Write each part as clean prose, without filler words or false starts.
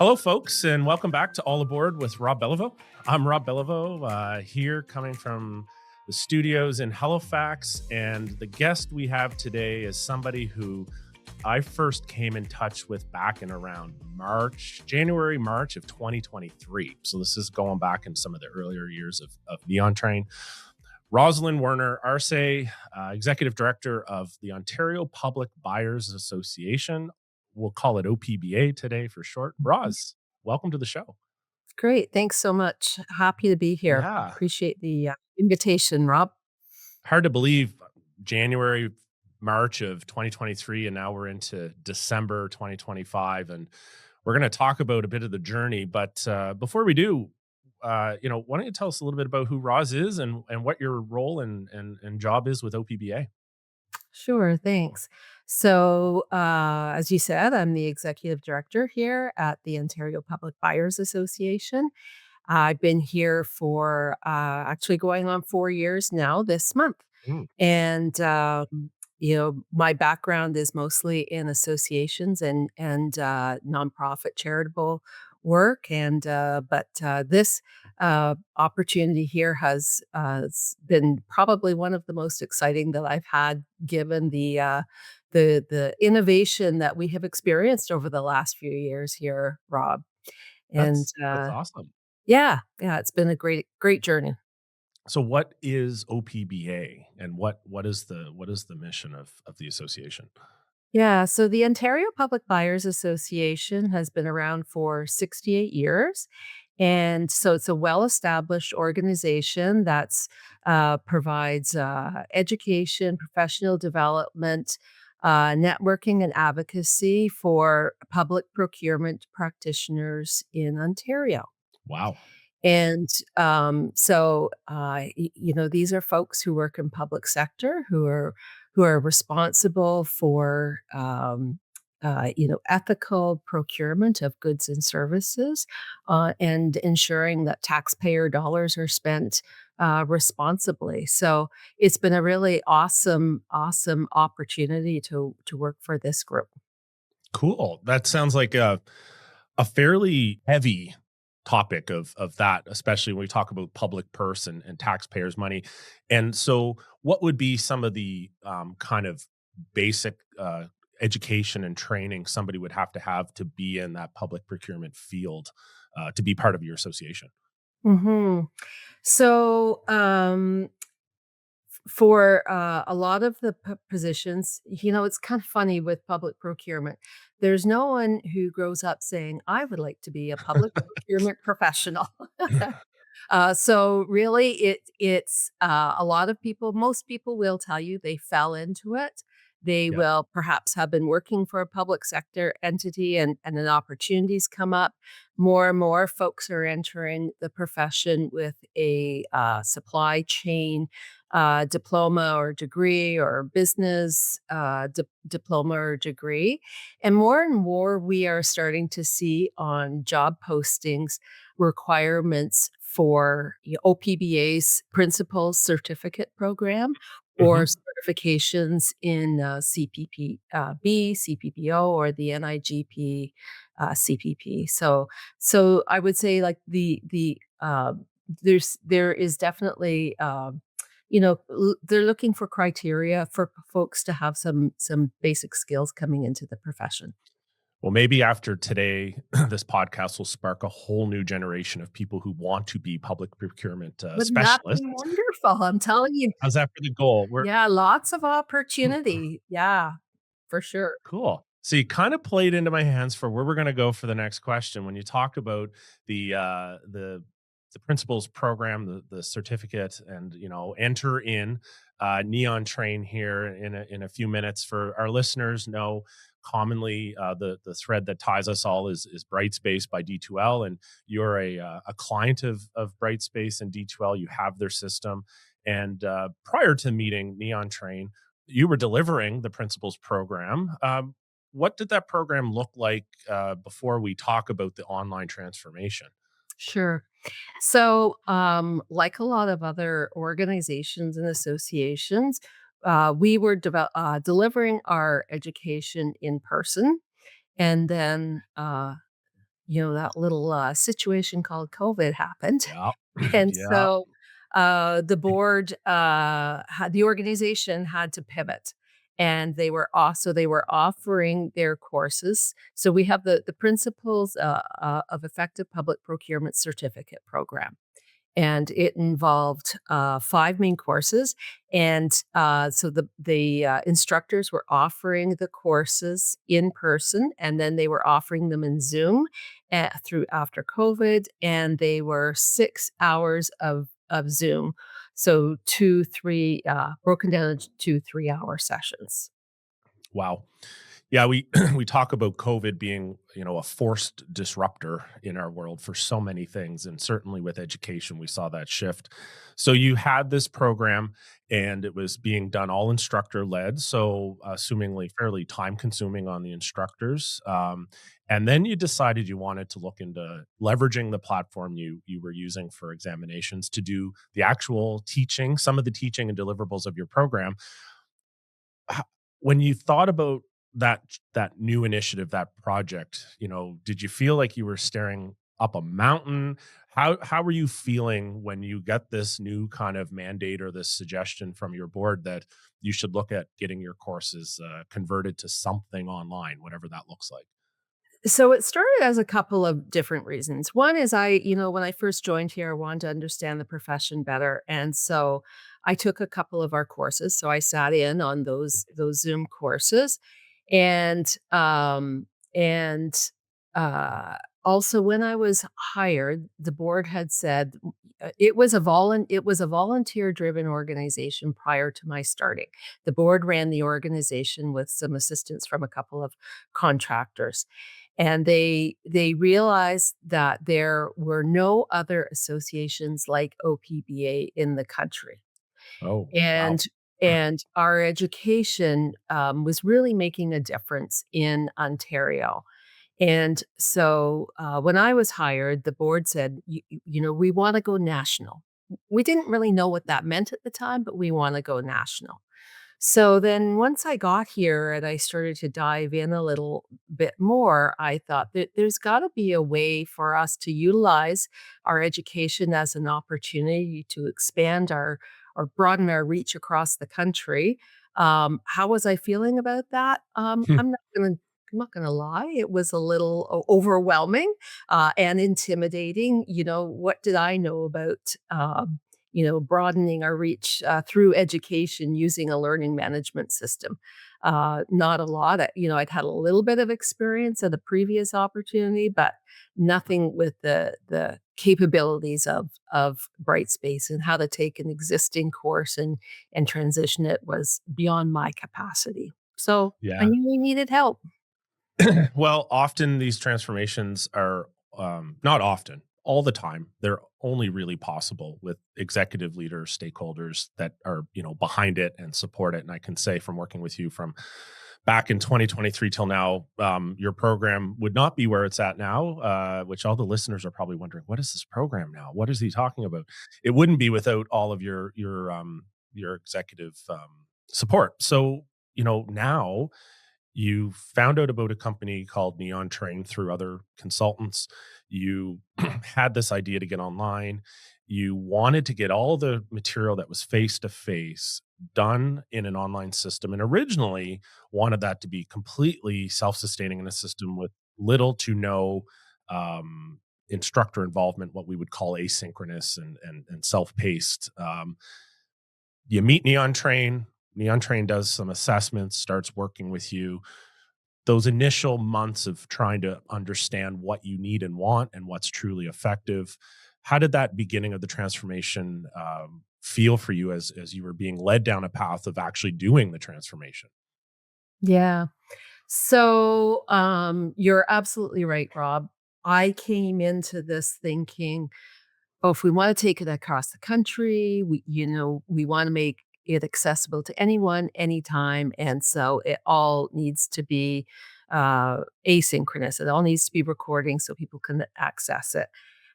Hello, folks, and welcome back to All Aboard with Rob Beliveau. I'm Rob Beliveau, here coming from the studios in Halifax. And the guest we have today is somebody who I first came in touch with back in around January, March of 2023. So this is going back in some of the earlier years of Neon Train. Rozalyn Werner-Arcé, Executive Director of the Ontario Public Buyers Association. We'll call it OPBA today for short. Roz, welcome to the show. Great. Thanks so much. Happy to be here. Yeah, Appreciate the invitation, Rob. hard to believe January, March of 2023, and now we're into December 2025, and we're going to talk about a bit of the journey. But before we do, why don't you tell us a little bit about who Roz is and what your role and job is with OPBA? Sure. Thanks. So, as you said, I'm the executive director here at the Ontario Public Buyers Association. I've been here for actually going on 4 years now this month. Mm, And, my background is mostly in associations and nonprofit charitable work. But this opportunity here has been probably one of the most exciting that I've had, given the innovation that we have experienced over the last few years here, Rob. And that's awesome. yeah, it's been a great journey. So what is OPBA and what is the mission of the association? Yeah, so the Ontario Public Buyers Association has been around for 68 years. And so it's a well-established organization that's provides education, professional development, networking, and advocacy for public procurement practitioners in Ontario. Wow. And these are folks who work in public sector who are responsible for ethical procurement of goods and services, and ensuring that taxpayer dollars are spent responsibly. So it's been a really awesome opportunity to work for this group. Cool. That sounds like a fairly heavy topic of that, especially when we talk about public purse and taxpayers' money. And so, what would be some of the kind of basic education and training somebody would have to be in that public procurement field to be part of your association? hmm So, for a lot of the positions, it's kind of funny with public procurement. There's no one who grows up saying, I would like to be a public procurement professional. So really, it's a lot of people. Most people will tell you they fell into it. They Yeah. will perhaps have been working for a public sector entity, and then opportunities come up. More and more folks are entering the profession with a supply chain diploma or degree, or business diploma or degree. And more we are starting to see on job postings requirements for OPBA's Principal Certificate Program, or Hmm. certifications in CPP, CPPO, or the NIGP CPP. So I would say, like, there is definitely they're looking for criteria for folks to have some basic skills coming into the profession. Well, maybe after today, this podcast will spark a whole new generation of people who want to be public procurement Wouldn't that be specialists. wonderful? I'm telling you. How's that for the goal? We're Yeah, lots of opportunity. Yeah, for sure. cool. So you kind of played into my hands for where we're going to go for the next question. When you talk about the uh, the the principals program, the certificate, and enter in Neon Train here in a few minutes. For our listeners, know commonly the thread that ties us all is Brightspace by D2L, and you're a client of Brightspace and D2L. You have their system, and prior to meeting Neon Train, you were delivering the principals program. What did that program look like before we talk about the online transformation? Sure. So, like a lot of other organizations and associations, we were delivering our education in person, and then that little situation called COVID happened. Yeah. And Yeah. so, the board, had the organization had to pivot, and they were offering their courses. So we have the Principles of Effective Public Procurement Certificate program, and it involved 5 main courses. And so the instructors were offering the courses in person, and then they were offering them in Zoom through after COVID, and they were 6 hours of Zoom, so 2 3 broken down into 2 3 hour sessions. Wow. Yeah, we we talk about COVID being, a forced disruptor in our world for so many things, and certainly with education, we saw that shift. So you had this program, and it was being done all instructor led, so assumingly fairly time consuming on the instructors. And then you decided you wanted to look into leveraging the platform you were using for examinations to do the actual teaching, some of the teaching and deliverables of your program. Ho When you thought about that new initiative, that project, did you feel like you were staring up a mountain? How were you feeling when you get this new kind of mandate or this suggestion from your board that you should look at getting your courses, converted to something online, whatever that looks like? So it started as a couple of different reasons. One is when I first joined here, I wanted to understand the profession better. And so I took a couple of our courses. So I sat in on those Zoom courses. And and also when I was hired, the board had said it was a volunteer driven organization prior to my starting. The board ran the organization with some assistance from a couple of contractors, and they realized that there were no other associations like OPBA in the country. Oh, wow. And and our education, was really making a difference in Ontario. And so, when I was hired, the board said, "We wanna go national." We didn't really know what that meant at the time, but we wanna go national. So then once I got here and I started to dive in a little bit more, I thought that there's got to be a way for us to utilize our education as an opportunity to expand our or broaden our reach across the country. How was I feeling about that? I'm not gonna lie. It was a little overwhelming and intimidating. What did I know about broadening our reach through education using a learning management system. Not a lot. I'd had a little bit of experience at a previous opportunity, but nothing with the capabilities of Brightspace, and how to take an existing course and transition it was beyond my capacity. So I Yeah. knew we needed help. Well, often these transformations are, not often, all the time. They're only really possible with executive leaders, stakeholders that are, behind it and support it. And I can say from working with you from back in 2023 till now, your program would not be where it's at now, which all the listeners are probably wondering, what is this program now? What is he talking about? It wouldn't be without all of your executive support. So, now you found out about a company called Neon Train through other consultants. You had this idea to get online. You wanted to get all the material that was face to face done in an online system, and originally wanted that to be completely self sustaining in a system with little to no um, instructor involvement, what we would call asynchronous and self paced. You meet Neon Train. Neon Train does some assessments, starts working with you. Those initial months of trying to understand what you need and want and what's truly effective. How did that beginning of the transformation feel for you as you were being led down a path of actually doing the transformation? Yeah. So you're absolutely right, Rob. I came into this thinking, oh, if we want to take it across the country, we want to make it accessible to anyone, anytime. And so it all needs to be asynchronous. It all needs to be recording so people can access it.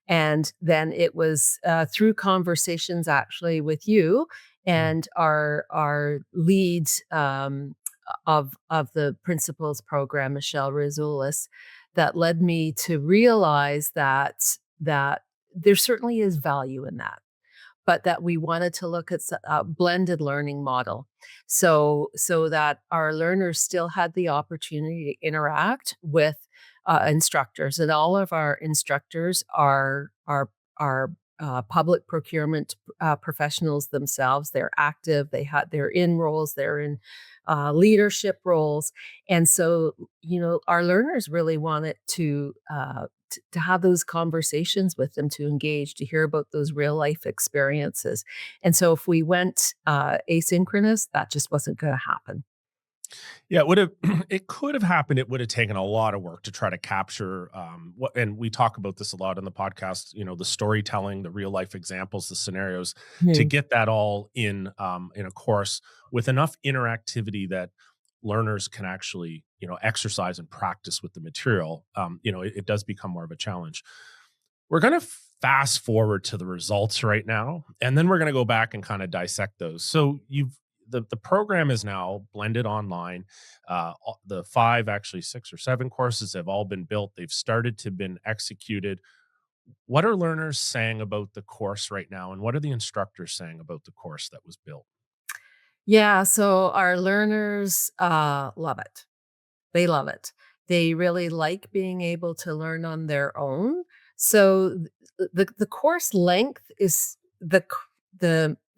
And then it was through conversations actually with you Mm. and our lead of the principals program, Michelle Rizulis, that led me to realize that there certainly is value in that, but that we wanted to look at a blended learning model, so that our learners still had the opportunity to interact with instructors, and all of our instructors are public procurement professionals themselves. They're active. They're in roles. They're in leadership roles, and so our learners really wanted to have those conversations with them, to engage, to hear about those real life experiences. And so if we went asynchronous, that just wasn't going to happen. Yeah, it would have it could have happened. It would have taken a lot of work to try to capture what, and we talk about this a lot in the podcast, the storytelling, the real life examples, the scenarios, to Hmm. get that all in a course with enough interactivity that learners can actually, exercise and practice with the material. It does become more of a challenge. We're going to fast forward to the results right now, and then we're going to go back and kind of dissect those. So the program is now blended online. The five, actually six or seven courses have all been built. They've started to been executed. What are learners saying about the course right now, and what are the instructors saying about the course that was built? Yeah, so our learners love it. They love it. They really like being able to learn on their own. So the course length is the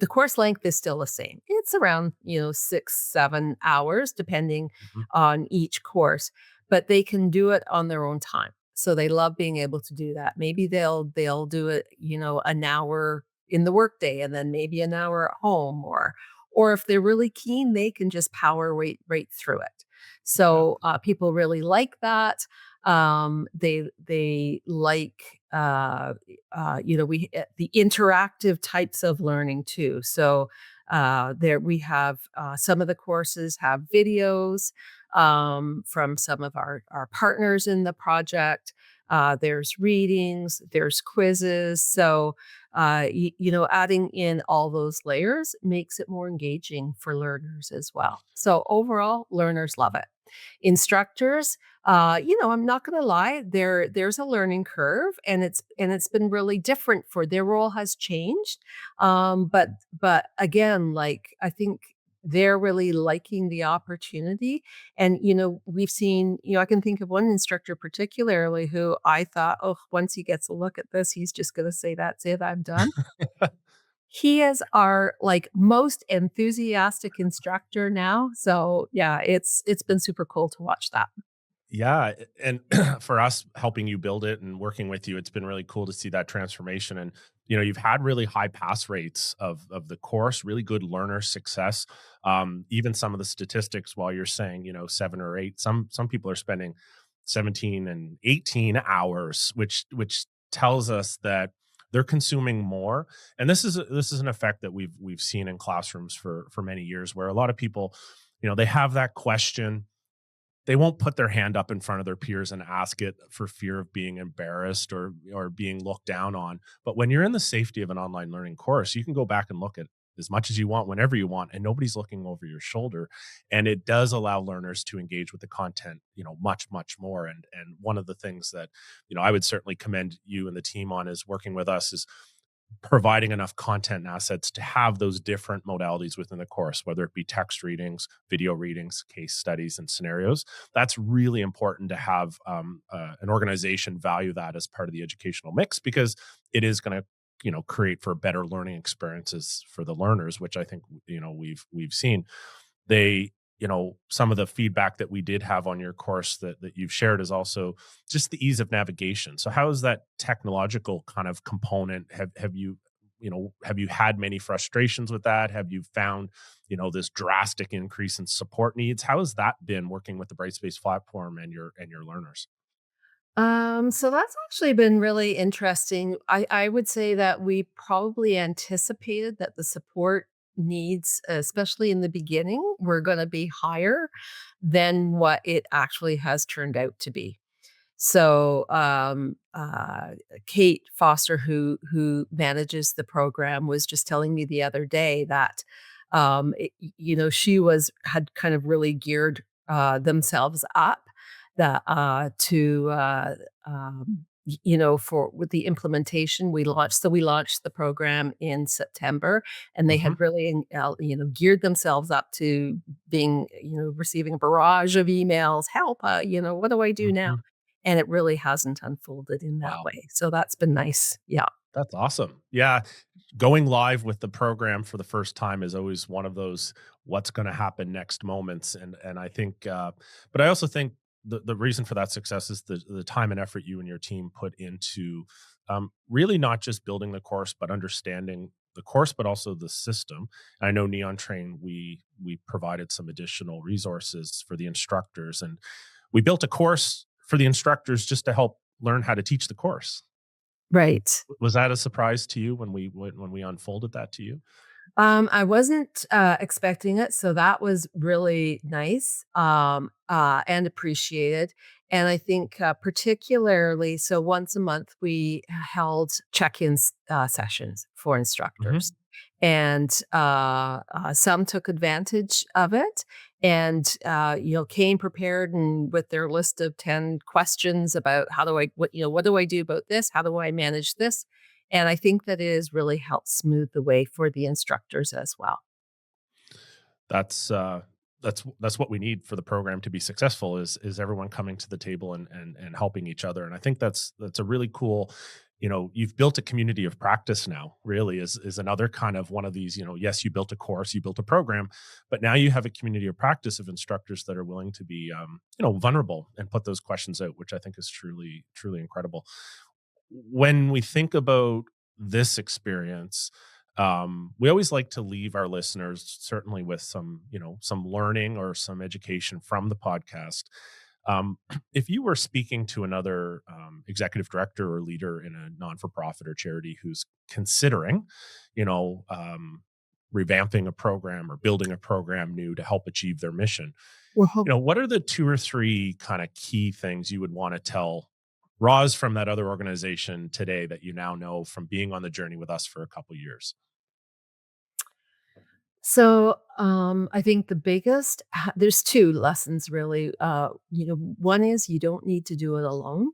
course length is still the same. It's around, 6, 7 hours depending Mhm. on each course, but they can do it on their own time. So they love being able to do that. Maybe they'll do it, an hour in the workday and then maybe an hour at home, or if they're really keen, they can just power right through it. Yeah. So, people really like that. They like, the interactive types of learning too. So, there we have, some of the courses have videos, from some of our partners in the project. There's readings, there's quizzes. So, adding in all those layers makes it more engaging for learners as well. So overall, learners love it. Instructors, I'm not going to lie, there's a learning curve, and it's been really different for their role has changed. But again, like I think they're really liking the opportunity. And we've seen, I can think of one instructor particularly who I thought, oh, once he gets a look at this, he's just going to say, that's it, I'm done. He is our, like, most enthusiastic instructor now, so, yeah, it's been super cool to watch that. Yeah, and for us helping you build it and working with you, it's been really cool to see that transformation. And you've had really high pass rates of the course, really good learner success. Even some of the statistics, while you're saying 7 or 8, some people are spending 17 and 18 hours, which tells us that they're consuming more. And this is an effect that we've seen in classrooms for many years, where a lot of people, they have that question. They won't put their hand up in front of their peers and ask it for fear of being embarrassed or being looked down on. But when you're in the safety of an online learning course, you can go back and look at as much as you want whenever you want, and nobody's looking over your shoulder. And it does allow learners to engage with the content, much more. And one of the things that I would certainly commend you and the team on is working with us is providing enough content and assets to have those different modalities within the course, whether it be text readings, video readings, case studies, and scenarios. That's really important to have an organization value that as part of the educational mix, because it is going to create for better learning experiences for the learners, which I think we've seen. They some of the feedback that we did have on your course that you've shared is also just the ease of navigation. So how is that technological kind of component? Have you had many frustrations with that? Have you found this drastic increase in support needs? How has that been working with the Brightspace platform and your learners? So that's actually been really interesting. I would say that we probably anticipated that the support needs, especially in the beginning, were gonna be higher than what it actually has turned out to be. So, Kate Foster, who manages the program, was just telling me the other day that, she had kind of really geared themselves up. for with the implementation, we launched the program in September, and they Hmm. had really, geared themselves up to being, receiving a barrage of emails, "Help, what do I do now?" Hmm. And it really hasn't unfolded in that Wow. way. So that's been nice. Yeah. That's awesome. Yeah, going live with the program for the first time is always one of those what's going to happen next moments, and I think, but I also think the reason for that success is the time and effort you and your team put into, really not just building the course, but understanding the course, but also the system. And I know Neon Train, we provided some additional resources for the instructors, and we built a course for the instructors just to help learn how to teach the course. Right. Was that a surprise to you when we unfolded that to you? I wasn't, expecting it, so that was really nice, and appreciated, and I think, particularly so once a month, we held check-ins, sessions for instructors, Mhm. and, some took advantage of it and, came prepared and with their list of 10 questions about what do I do about this? How do I manage this? And I think that it has really helped smooth the way for the instructors as well. That's, that's what we need for the program to be successful is everyone coming to the table and helping each other, and I think that's a really cool, you've built a community of practice now, really is another kind of one of these, yes, you built a course, you built a program, but now you have a community of practice of instructors that are willing to be, vulnerable and put those questions out, which I think is truly, truly incredible. When we think about this experience, we always like to leave our listeners certainly with some, some learning or some education from the podcast. If you were speaking to another, executive director or leader in a non-for-profit or charity who's considering, you know, um, revamping a program or building a program new to help achieve their mission, Well, what are the two or three kind of key things you would want to tell Roz from that other organization today that you now know from being on the journey with us for a couple years? I think the biggest there's 2 lessons really. One is you don't need to do it alone,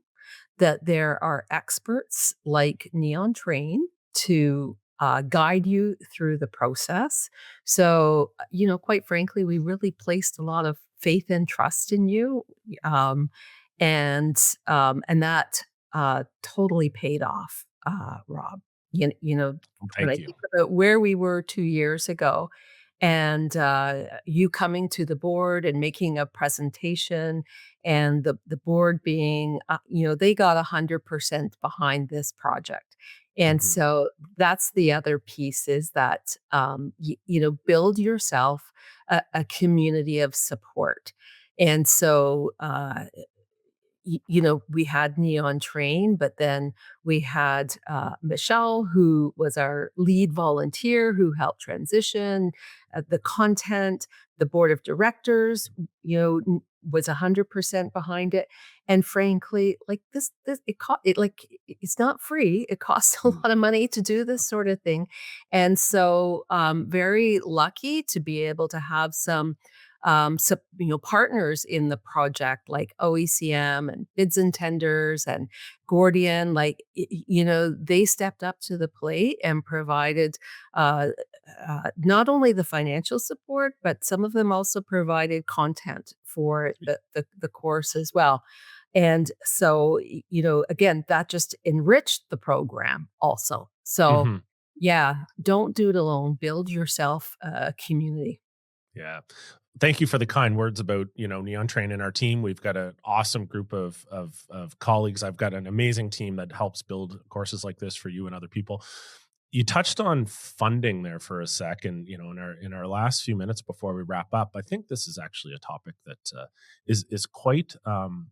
that there are experts like Neon Train to, guide you through the process. So, quite frankly, we really placed a lot of faith and trust in you, um, and that, totally paid off, Rob. When I Thank you. think about where we were 2 years ago and, you coming to the board and making a presentation and the board being, they got 100% behind this project. And Mhm. so that's the other piece is that, build yourself a community of support. And so, we had Neon Train, but then we had Michelle, who was our lead volunteer, who helped transition the content. The board of directors, was 100% behind it. And frankly, like it's not free. It costs a Mm. lot of money to do this sort of thing, and so very lucky to be able to have some partners in the project like OECM and Bids and Tenders and Gordian, like, they stepped up to the plate and provided uh, not only the financial support, but some of them also provided content for the course as well. And so, again, that just enriched the program also. So, Mhm. yeah, don't do it alone. Build yourself a community. Yeah. Thank you for the kind words about, Neon Train and our team. We've got an awesome group of colleagues. I've got an amazing team that helps build courses like this for you and other people. You touched on funding there for a second, in our last few minutes before we wrap up. I think this is actually a topic that is quite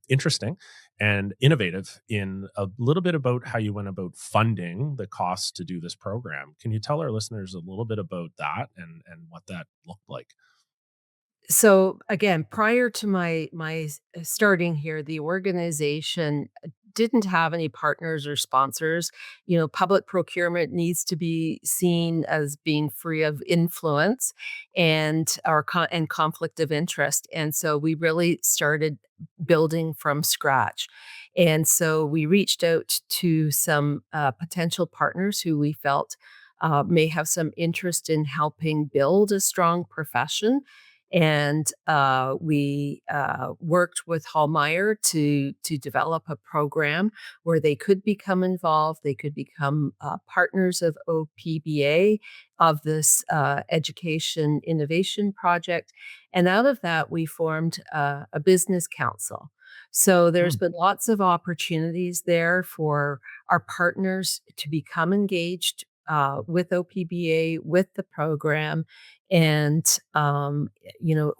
interesting and innovative in a little bit about how you went about funding the costs to do this program. Can you tell our listeners a little bit about that and what that looked like? So again, prior to starting here, the organization didn't have any partners or sponsors. Public procurement needs to be seen as being free of influence and conflict of interest. And so we really started building from scratch. And so we reached out to some potential partners who we felt may have some interest in helping build a strong profession, and we worked with Hallmeyer to develop a program where they could become involved. They could become partners of OPBA, of this education innovation project, and out of that we formed a business council. So there's Mm. been lots of opportunities there for our partners to become engaged with OPBA, with the program, and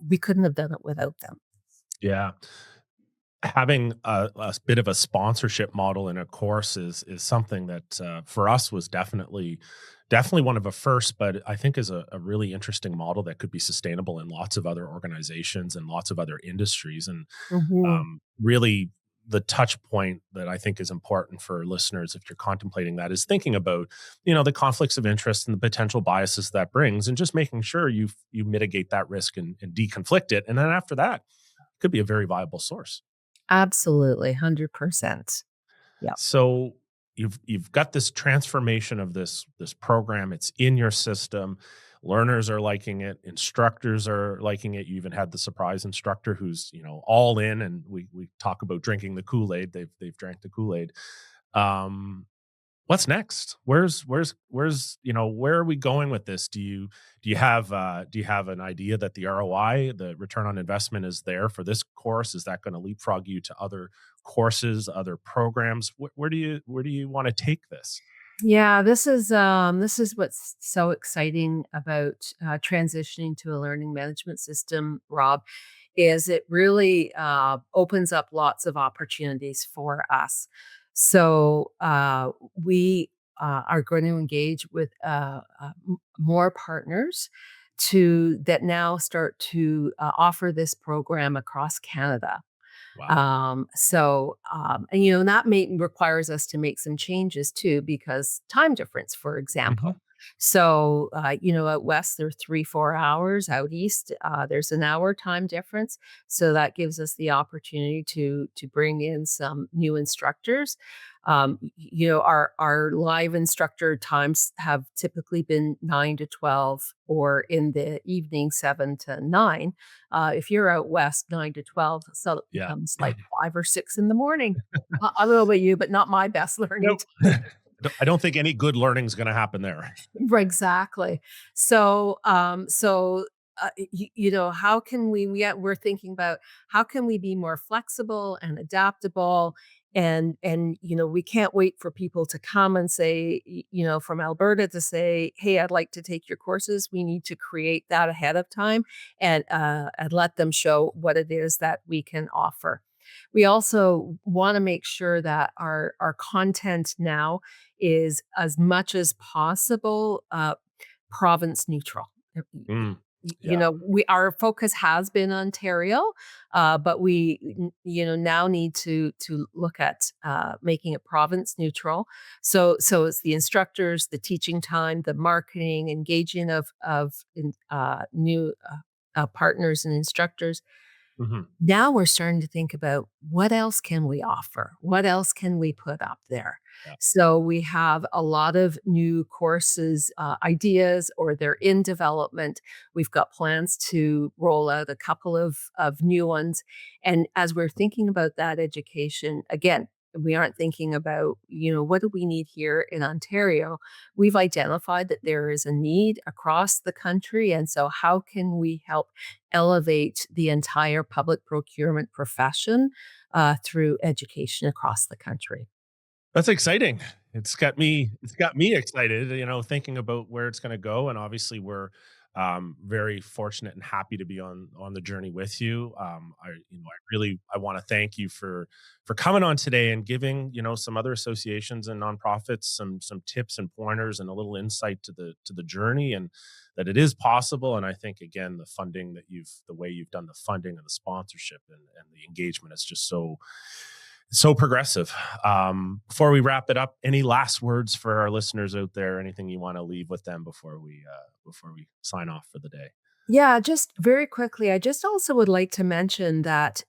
we couldn't have done it without them. Yeah. Having a bit of a sponsorship model in a course is something that for us was definitely one of a first, but I think is a really interesting model that could be sustainable in lots of other organizations and lots of other industries. And Mhm. really, the touch point that I think is important for listeners, if you're contemplating that, is thinking about the conflicts of interest and the potential biases that brings, and just making sure you mitigate that risk and deconflict it. And then after that, it could be a very viable source. Absolutely, 100%. Yep. So you've got this transformation of this program. It's in your system. Learners are liking it. Instructors are liking it. You even had the surprise instructor who's all in. And we talk about drinking the Kool Aid. They've drank the Kool Aid. Um, what's next? Where are we going with this? Do you have an idea that the ROI, the return on investment, is there for this course? Is that going to leapfrog you to other courses, other programs? Where do you want to take this? Yeah, this is what's so exciting about transitioning to a learning management system, Rob, is it really opens up lots of opportunities for us. So we are going to engage with more partners to that now start to offer this program across Canada. Wow. And that requires us to make some changes too, because time difference, for Mhm. example. So, out west, they're 3, 4 hours. Out east, there's an hour time difference. So that gives us the opportunity to bring in some new instructors. Our live instructor times have typically been 9 to 12, or in the evening 7 to 9. If you're out west, 9 to 12, so it Yeah. becomes like 5 or 6 in the morning. I don't know about you, but not my best learning Nope. time. I don't think any good learning is going to happen there. Exactly. So, how can we're thinking about how can we be more flexible and adaptable, and we can't wait for people to come and say, from Alberta to say, "Hey, I'd like to take your courses." We need to create that ahead of time and let them show what it is that we can offer. We also want to make sure that our content now is as much as possible province neutral. Mm, yeah. We our focus has been Ontario, but we now need to look at making it province neutral. So it's the instructors, the teaching time, the marketing, engaging of new partners and instructors. Mhm. Now we're starting to think about what else can we offer? What else can we put up there? Yeah. So we have a lot of new courses, ideas, or they're in development. We've got plans to roll out a couple of new ones. And as we're thinking about that education, again, we aren't thinking about, what do we need here in Ontario? We've identified that there is a need across the country. And so, how can we help elevate the entire public procurement profession through education across the country? That's exciting. It's got me excited, thinking about where it's gonna go, and obviously Very fortunate and happy to be on the journey with you. I want to thank you for coming on today and giving some other associations and nonprofits some tips and pointers and a little insight to the journey, and that it is possible. And I think again the way you've done the funding and the sponsorship and the engagement is just so progressive. Before we wrap it up, any last words for our listeners out there? Anything you want to leave with them before we sign off for the day? Yeah, just very quickly, I just also would like to mention that,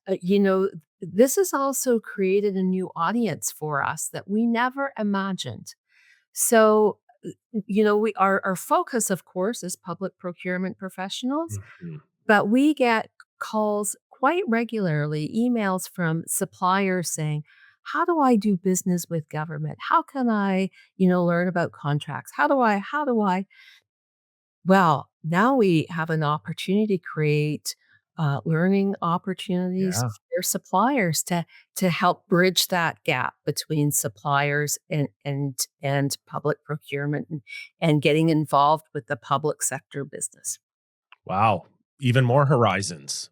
this has also created a new audience for us that we never imagined. So, our focus, of course, is public procurement professionals, Mhm. but we get calls quite regularly, emails from suppliers saying, "How do I do business with government? How can I, learn about contracts? How do I?" Well, now we have an opportunity to create learning opportunities Yeah. for suppliers to help bridge that gap between suppliers and public procurement and getting involved with the public sector business. Wow. Even more horizons.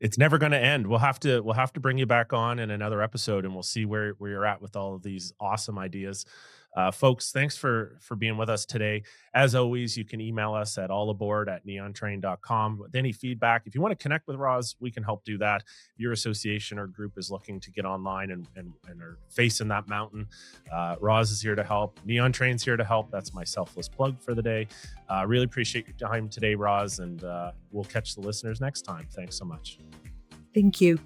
It's never going to end. We'll have to bring you back on in another episode, and we'll see where you're at with all of these awesome ideas. Folks, thanks for being with us today. As always, you can email us at allaboard@neontrain.com with any feedback. If you want to connect with Roz, we can help do that. If your association or group is looking to get online and are facing that mountain, Roz is here to help. Neon Train's here to help. That's my selfless plug for the day. Really appreciate your time today, Roz, and we'll catch the listeners next time. Thanks so much. Thank you.